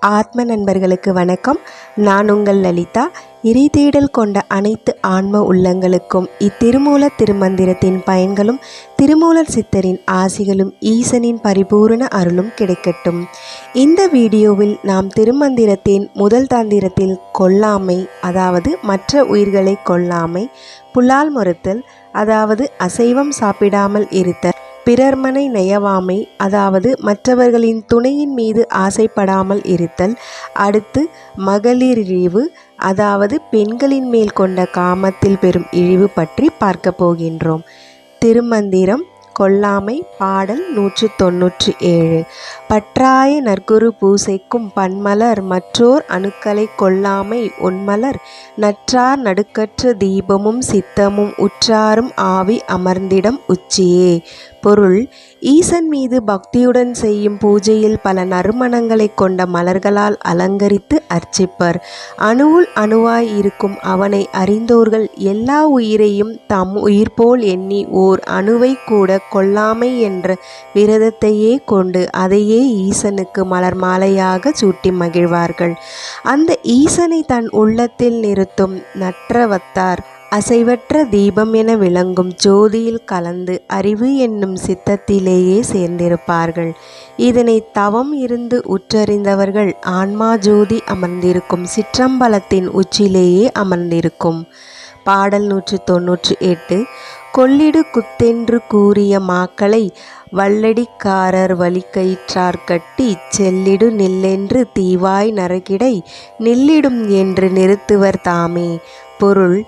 ஆத்ம நண்பர்களுக்கு வணக்கம். நான் உங்கள் லலிதா. இறை தேடல் கொண்ட அனைத்து ஆன்ம உள்ளங்களுக்கும் இத்திருமூல திருமந்திரத்தின் பயன்களும் திருமூலர் சித்தரின் ஆசிகளும் ஈசனின் பரிபூரண அருளும் கிடைக்கட்டும். இந்த வீடியோவில் நாம் திருமந்திரத்தின் முதல் தந்திரத்தில் கொல்லாமை, அதாவது மற்ற உயிர்களை கொல்லாமை, புலால் மறுத்தல், அதாவது அசைவம் சாப்பிடாமல் இருத்தல், பிறர்மனை நயவாமை, அதாவது மற்றவர்களின் துணையின் மீது ஆசைப்படாமல் இருத்தல், அடுத்து மகளிரிழிவு, அதாவது பெண்களின் மேல் கொண்ட காமத்தில் பெறும் இழிவு பற்றி பார்க்க போகின்றோம். திருமந்திரம் கொல்லாமை. பாடல் 197. பற்றாய நற்குரு பூசைக்கும் பன்மலர் மற்றோர் அணுக்களை கொல்லாமை ஒன்மலர் நற்றார் நடுக்கற்ற தீபமும் சித்தமும் உற்றாரும் ஆவி அமர்ந்திடம் உச்சியே. பொருள்: ஈசன் மீது பக்தியுடன் செய்யும் பூஜையில் பல நறுமணங்களை கொண்ட மலர்களால் அலங்கரித்து அர்ச்சிப்பர். அணுவுள் அணுவாய் இருக்கும் அவனை அறிந்தோர்கள் எல்லா உயிரையும் தம் உயிர் போல் எண்ணி ஓர் அணுவை கூட கொல்லாமை என்ற விரதத்தையே கொண்டு அதையே ஈசனுக்கு மலர் மாலையாக சூட்டி மகிழ்வார்கள். அந்த ஈசனை தன் உள்ளத்தில் நிறுத்தும் நற்றவத்தார் அசைவற்ற தீபம் என விளங்கும் ஜோதியில் கலந்து அறிவு என்னும் சித்தத்திலேயே சேர்ந்திருப்பார்கள். இதனை தவம் இருந்து உற்றறிந்தவர்கள் ஆன்மா ஜோதி அமர்ந்திருக்கும் சிற்றம்பலத்தின் உச்சியிலேயே அமர்ந்திருக்கும். பாடல் 198. கொள்ளிடு குத்தென்று கூறிய மாக்களை வல்லடிக்காரர் வலிக்கயிற்றார் கட்டி செல்லிடு நில்லென்று தீவாய் நரகிடை நில்லிடும் என்று நிறுத்துவர் தாமே. பொருள்: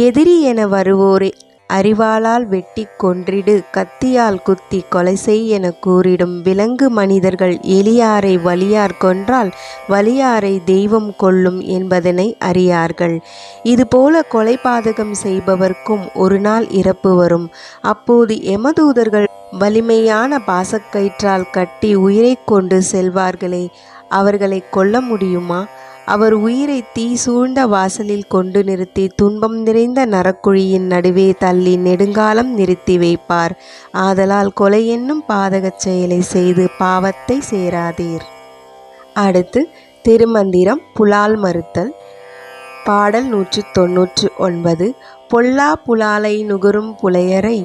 எதிரி என வருவோரை அறிவாளால் வெட்டி கொன்றிடு, கத்தியால் குத்தி கொலை செய் என கூறிடும் விலங்கு மனிதர்கள் எளியாரை வலியார் கொன்றால் வலியாரை தெய்வம் கொல்லும் என்பதனை அறியார்கள். இதுபோல கொலை பாதகம் செய்பவர்க்கும் ஒரு நாள் இறப்பு வரும். அப்போது எமதூதர்கள் வலிமையான பாசக்கயிற்றால் கட்டி உயிரை கொண்டு செல்வார்களே, அவர்களை கொல்ல முடியுமா? அவர் உயிரை தீ சூழ்ந்த வாசலில் கொண்டு நிறுத்தி துன்பம் நிறைந்த நரக்குழியின் நடுவே தள்ளி நெடுங்காலம் நிறுத்தி வைப்பார். ஆதலால் கொலை என்னும் பாதகச் செயலை செய்து பாவத்தை சேராதீர். அடுத்து திருமந்திரம் புலால் மறுத்தல். பாடல் 199. பொல்லா புலாலை நுகரும் புலையரை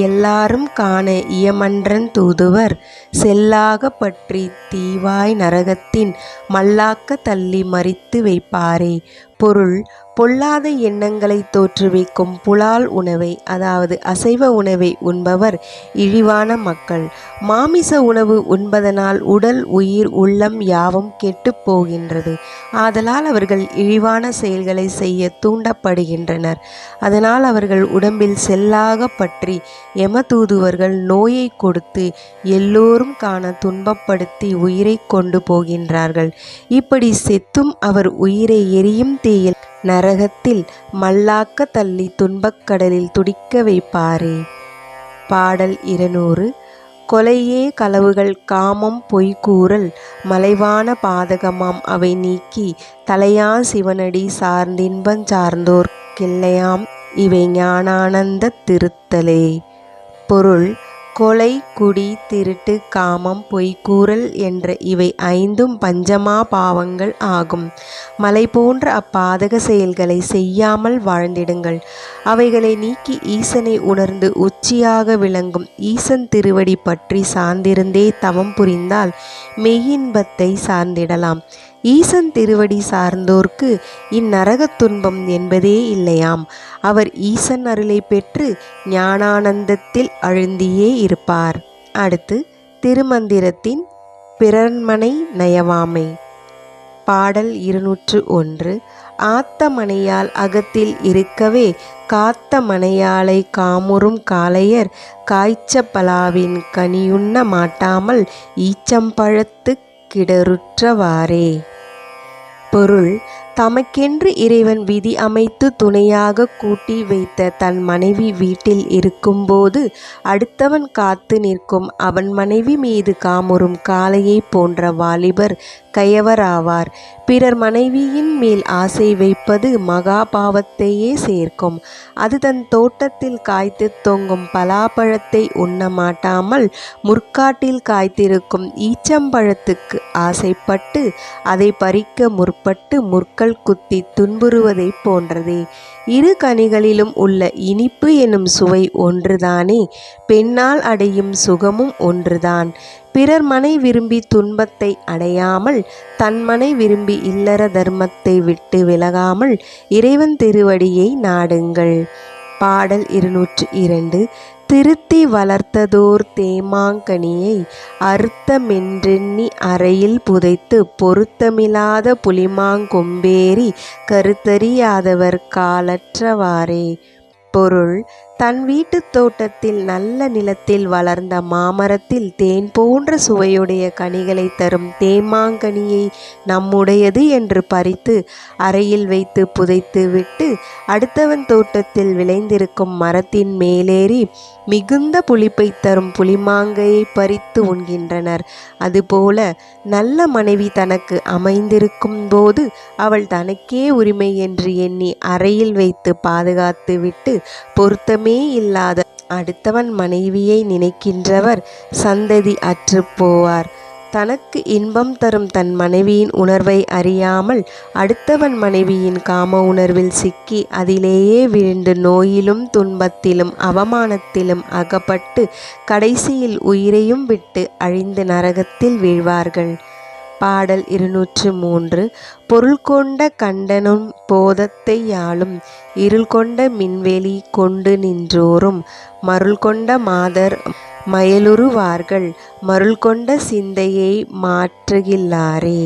எல்லாரும் காண இயமன்றன் தூதுவர் செல்லாக பற்றி தீவாய் நரகத்தின் மல்லாக்க தள்ளி மறித்து வைப்பாரே. பொருள்: பொல்லாத எண்ணங்களை தோற்றுவிக்கும் புலால் உணவை, அதாவது அசைவ உணவை உண்பவர் இழிவான மக்கள். மாமிச உணவு உண்பதனால் உடல், உயிர், உள்ளம் யாவும் கெட்டு போகின்றது. ஆதலால் அவர்கள் இழிவான செயல்களை செய்ய தூண்டப்படுகின்றனர். அதனால் அவர்கள் உடம்பில் செல்லாக பற்றி எமதூதுவர்கள் நோயை கொடுத்து எல்லோரும் காண துன்பப்படுத்தி உயிரை கொண்டு போகின்றார்கள். இப்படி செத்தும் அவர் உயிரை எரியும் தீயில் நரகத்தில் மல்லாக்க தள்ளி துன்பக்கடலில் துடிக்க வைப்பாரே. பாடல் 200. கொலையே களவுகள் காமம் பொய்கூறல் மலைவான பாதகமாம் அவை நீக்கி தலையா சிவனடி சார்ந்தின்பஞ் சார்ந்தோர் கிள்ளையாம் இவை ஞானானந்த திருத்தலே. பொருள்: கொலை, குடி, திருட்டு, காமம், பொய்கூறல் என்ற இவை ஐந்தும் பஞ்சமா பாவங்கள் ஆகும். மலை போன்ற அப்பாதக செயல்களை செய்யாமல் வாழ்ந்திடுங்கள். அவைகளை நீக்கி ஈசனை உணர்ந்து உச்சியாக விளங்கும் ஈசன் திருவடி பற்றி சார்ந்திருந்தே தவம் புரிந்தால் மெய்யின்பத்தை சார்ந்திடலாம். ஈசன் திருவடி சார்ந்தோர்க்கு இந்நரகத் துன்பம் என்பதே இல்லையாம். அவர் ஈசன் அருளை பெற்று ஞானானந்தத்தில் அழுந்தியே இருப்பார். அடுத்து திருமந்திரத்தின் பிறர்மனை நயவாமை. பாடல் 201. ஆத்த மனையால் அகத்தில் இருக்கவே காத்த மனையாளை காமுறும் காளையர் காய்ச்ச பலாவின் கனியுண்ண மாட்டாமல் ஈச்சம்பழத்து கிடருற்றவாறே. பொருள்: தமக்கென்று இறைவன் விதி அமைத்து துணையாக கூட்டி வைத்த தன் மனைவி வீட்டில் இருக்கும்போது அடுத்தவன் காத்து நிற்கும் அவன் மனைவி மீது காமுறும் காளையை போன்ற வாலிபர் கயவராவார். பிறர் மனைவியின் மேல் ஆசை வைப்பது மகா பாவத்தையே சேர்க்கும். அது தன் தோட்டத்தில் காய்த்து தொங்கும் பலாப்பழத்தை உண்ண மாட்டாமல் முற்காட்டில் காய்த்திருக்கும் ஈச்சம்பழத்துக்கு ஆசைப்பட்டு அதை பறிக்க முற்பட்டு முற்கள் குத்தி துன்புறுவதை போன்றதே. இரு கனிகளிலும் உள்ள இனிப்பு எனும் சுவை ஒன்றுதானே. பெண்ணால் அடையும் சுகமும் ஒன்றுதான். பிறர் மனை விரும்பி துன்பத்தை அடையாமல் தன் மனை விரும்பி இல்லற தர்மத்தை விட்டு விலகாமல் இறைவன் திருவடியை நாடுங்கள். பாடல் 202. திருத்தி வளர்த்ததோர் தேமாங்கனியை அறுத்தமென்றெண்ணி அறையில் புதைத்து பொருத்தமில்லாத புலிமாங்கொம்பேறி கருத்தறியாதவர் காலற்றவாறே. பொருள்: தன் வீட்டுத் தோட்டத்தில் நல்ல நிலத்தில் வளர்ந்த மாமரத்தில் தேன் போன்ற சுவையுடைய கனிகளை தரும் தேமாங்கனியை நம்முடையது என்று பறித்து அறையில் வைத்து புதைத்து விட்டு அடுத்தவன் தோட்டத்தில் விளைந்திருக்கும் மரத்தின் மேலேறி மிகுந்த புளிப்பை தரும் புளிமாங்கையை பறித்து உண்கின்றனர். அதுபோல நல்ல மனைவி தனக்கு அமைந்திருக்கும் போது அவள் தனக்கே உரிமை என்று எண்ணி அறையில் வைத்து பாதுகாத்து விட்டு பொருத்தமே இல்லாத அடுத்தவன் மனைவியை நினைக்கின்றவர் சந்ததி அற்று போவார். தனக்கு இன்பம் தரும் தன் மனைவியின் உணர்வை அறியாமல் அடுத்தவன் மனைவியின் காம உணர்வில் சிக்கி அதிலேயே விழுந்து நோயிலும் துன்பத்திலும் அவமானத்திலும் அகப்பட்டு கடைசியில் உயிரையும் விட்டு அழிந்து நரகத்தில் வீழ்வார்கள். பாடல் 203. பொருள் கொண்ட கண்டனும் போதத்தை யாழும் இருள் கொண்ட மின்வெளி கொண்டு நின்றோரும் மருள் கொண்ட மாதர் மயலுறுவார்கள் மருள் கொண்ட சிந்தையை மாற்றுகில்லாரே.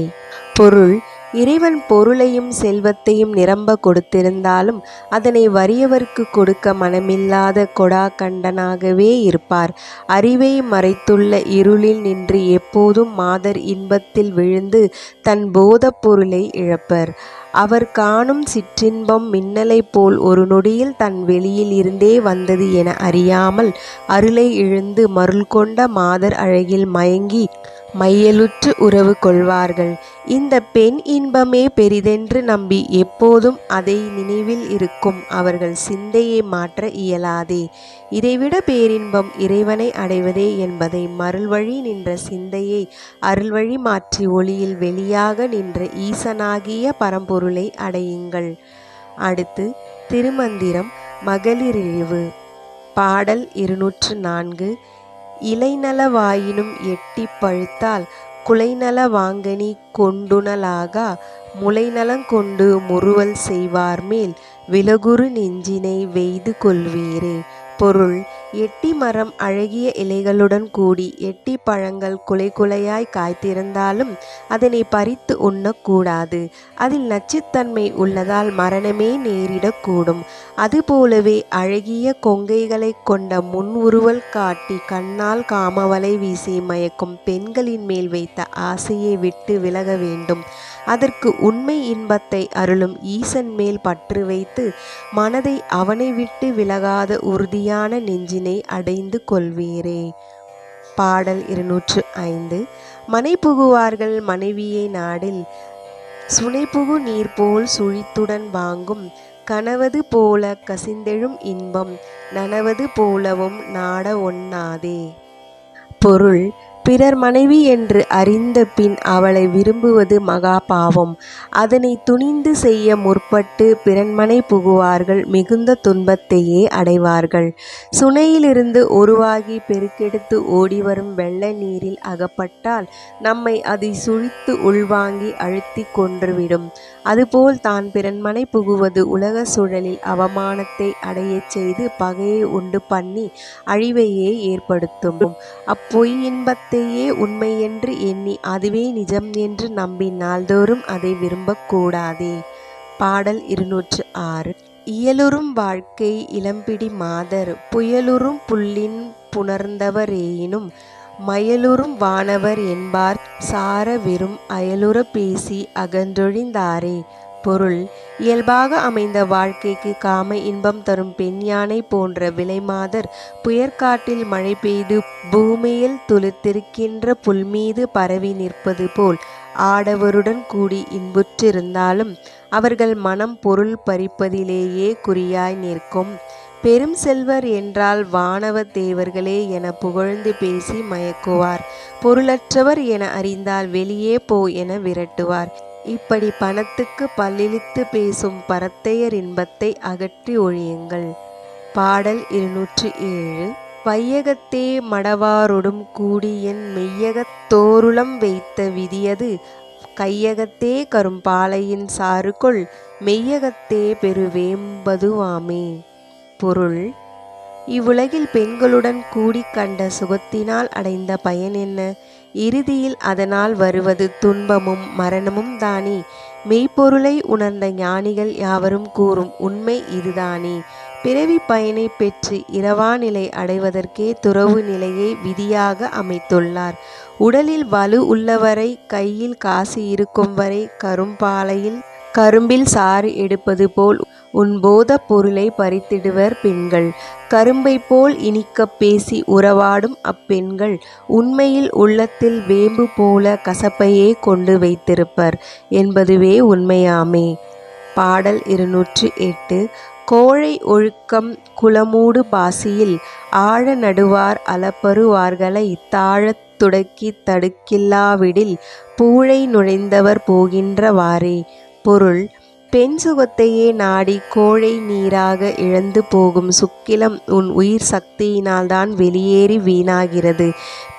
பொருள்: இறைவன் பொருளையும் செல்வத்தையும் நிரம்ப கொடுத்திருந்தாலும் அதனை வறியவர்க்கு கொடுக்க மனமில்லாத கொடாகண்டனாகவே இருப்பார். அறிவை மறைத்துள்ள இருளில் நின்று எப்போதும் மாதர் இன்பத்தில் விழுந்து தன் போதப் பொருளை இழப்பர். அவர் காணும் சிற்றின்பம் மின்னலை போல் ஒரு நொடியில் தன் வெளியில் இருந்தே வந்தது என அறியாமல் அருளை இழந்து மருள் கொண்ட மாதர் அழகில் மயங்கி மையலுற்று உறவு கொள்வார்கள். இந்த பெண் இன்பமே பெரிதென்று நம்பி எப்போதும் அதை நினைவில் இருக்கும் அவர்கள் சிந்தையை மாற்ற இயலாதே. இதைவிட பேரின்பம் இறைவனை அடைவதே என்பதை மருள்வழி நின்ற சிந்தையை அருள்வழி மாற்றி ஒளியில் வெளியாக நின்ற ஈசனாகிய பரம்பொருளை அடையுங்கள். அடுத்து திருமந்திரம் மகளிரிழிவு. பாடல் 204. இலைநலவாயினும் எட்டி பழுத்தால் குலைநல வாங்கனி கொண்டுணலாகா முலைநலங்கொண்டு முறுவல் செய்வார் மேல் விலகுறு நெஞ்சினை வெய்து கொள்வீரே. பொருள்: எட்டி மரம் அழகிய இலைகளுடன் கூடி எட்டி பழங்கள் குலை குலையாய் காய்த்திருந்தாலும் அதனை பறித்து உண்ணக்கூடாது. அதில் நச்சுத்தன்மை உள்ளதால் மரணமே நேரிடக்கூடும். அதுபோலவே அழகிய கொங்கைகளை கொண்ட முன் உருவல் காட்டி கண்ணால் காமவலை வீசி மயக்கும் பெண்களின் மேல் வைத்த ஆசையை விட்டு விலக வேண்டும். அதற்கு உண்மை இன்பத்தை அருளும் ஈசன் மேல் பற்று வைத்து மனதை அவனை விட்டு விலகாத உறுதியான நெஞ்சினை அடைந்து கொள்வீரே. பாடல் 205. மனை புகுவார்கள் மனைவியை நாடில் சுனைபுகு நீர் போல் சுழித்துடன் வாங்கும் கனவது போல கசிந்தெழும் இன்பம் நனவது போலவும் நாட ஒண்ணாதே. பொருள்: பிறர் மனைவி என்று அறிந்த பின் அவளை விரும்புவது மகா பாவம். அதனை துணிந்து செய்ய முற்பட்டு பிறன்மனை புகுவார்கள் மிகுந்த துன்பத்தையே அடைவார்கள். சுனையிலிருந்து உருவாகி பெருக்கெடுத்து ஓடிவரும் வெள்ள நீரில் அகப்பட்டால் நம்மை அதை சுழித்து உள்வாங்கி அழுத்தி கொன்றுவிடும். அதுபோல் தான் பிறன்மனை புகுவது உலக சுழலில் அவமானத்தை அடையச் செய்து பகையை உண்டு பண்ணி அழிவையே ஏற்படுத்தும். அப்பொய் இன்பத்தையே உண்மை என்று எண்ணி அதுவே நிஜம் என்று நம்பி நாள்தோறும் அதை விரும்பக்கூடாதே. பாடல் 206. இயலுறும் வாழ்க்கை இளம்பிடி மாதர் புயலுறும் புள்ளின் புணர்ந்தவரேயினும் மயலுறும் வானவர் என்பார் சார வெறும் அயலுற பேசி அகன்றொழிந்தாரே. பொருள்: இயல்பாக அமைந்த வாழ்க்கைக்கு காம இன்பம் தரும் பெண் யானை போன்ற விலைமாதர் புயற்காட்டில் மழை பெய்து பூமியில் துளிர்த்திருக்கின்ற புல்மீது பரவி நிற்பது போல் ஆடவருடன் கூடி இன்புற்றிருந்தாலும் அவர்கள் மனம் பொருள் பறிப்பதிலேயே குறியாய் நிற்கும். பெரும் செல்வர் என்றால் வானவ தேவர்களே என புகழ்ந்து பேசி மயக்குவார். பொருளற்றவர் என அறிந்தால் வெளியே போ என விரட்டுவார். இப்படி பணத்துக்கு பல்லிழித்து பேசும் பரத்தையர் இன்பத்தை அகற்றி ஒழியுங்கள். பாடல் 207. வையகத்தே மடவாரொடும் கூடியன் மெய்யகத் தோருளம் வைத்த விதியது கையகத்தே கரும்பாலையின் சாறுகொள் மெய்யகத்தே பெருவேம்பதுவாமே. பொருள்: இவ்வுலகில் பெண்களுடன் கூடி கண்ட சுகத்தினால் அடைந்த பயன் என்ன? இறுதியில் அதனால் வருவது துன்பமும் மரணமும் தானே. மெய்ப்பொருளை உணர்ந்த ஞானிகள் யாவரும் கூறும் உண்மை இதுதானே. பிறவி பயனை பெற்று இரவா நிலை அடைவதற்கே துறவு நிலையை விதியாக அமைத்துள்ளார். உடலில் வலு உள்ளவரை, கையில் காசு இருக்கும் வரை கரும்பில் சாறு எடுப்பது போல் உன் போத பொருளை பறித்திடுவர் பெண்கள். கரும்பை போல் இனிக்கப் பேசி உறவாடும் அப்பெண்கள் உண்மையில் உள்ளத்தில் வேம்பு போல கசப்பையே கொண்டு வைத்திருப்பர் என்பதுவே உண்மையாமே. பாடல் 208. கோழை ஒழுக்கம் குளமூடு பாசியில் ஆழ நடுவார் அலப்பருவார்களை தாழத் துடக்கித் தடுக்கில்லாவிடில் பூழை நுழைந்தவர் போகின்ற வாறே. பொருள்: பெண் சுகத்தையே நாடி கோழை நீராக இழந்து போகும் சுக்கிலம் உன் உயிர் சக்தியினால்தான் வெளியேறி வீணாகிறது.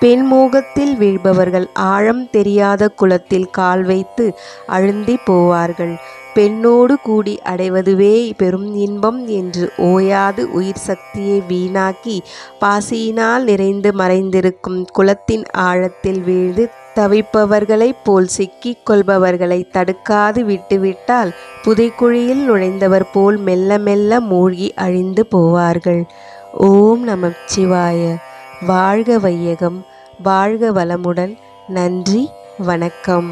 பெண் மோகத்தில் வீழ்பவர்கள் ஆழம் தெரியாத குளத்தில் கால் வைத்து அழுந்தி போவார்கள். பெண்ணோடு கூடி அடைவதுவே பெரும் இன்பம் என்று ஓயாது உயிர் சக்தியை வீணாக்கி பாசியினால் நிறைந்து மறைந்திருக்கும் குளத்தின் ஆழத்தில் வீழ்ந்து தவிப்பவர்களைப் போல் சிக்கிக் கொள்பவர்களை தடுக்காது விட்டுவிட்டால் புதைக்குழியில் நுழைந்தவர் போல் மெல்ல மெல்ல மூழ்கி அழிந்து போவார்கள். ஓம் நமச்சிவாய. வாழ்க வையகம், வாழ்க வளமுடன். நன்றி, வணக்கம்.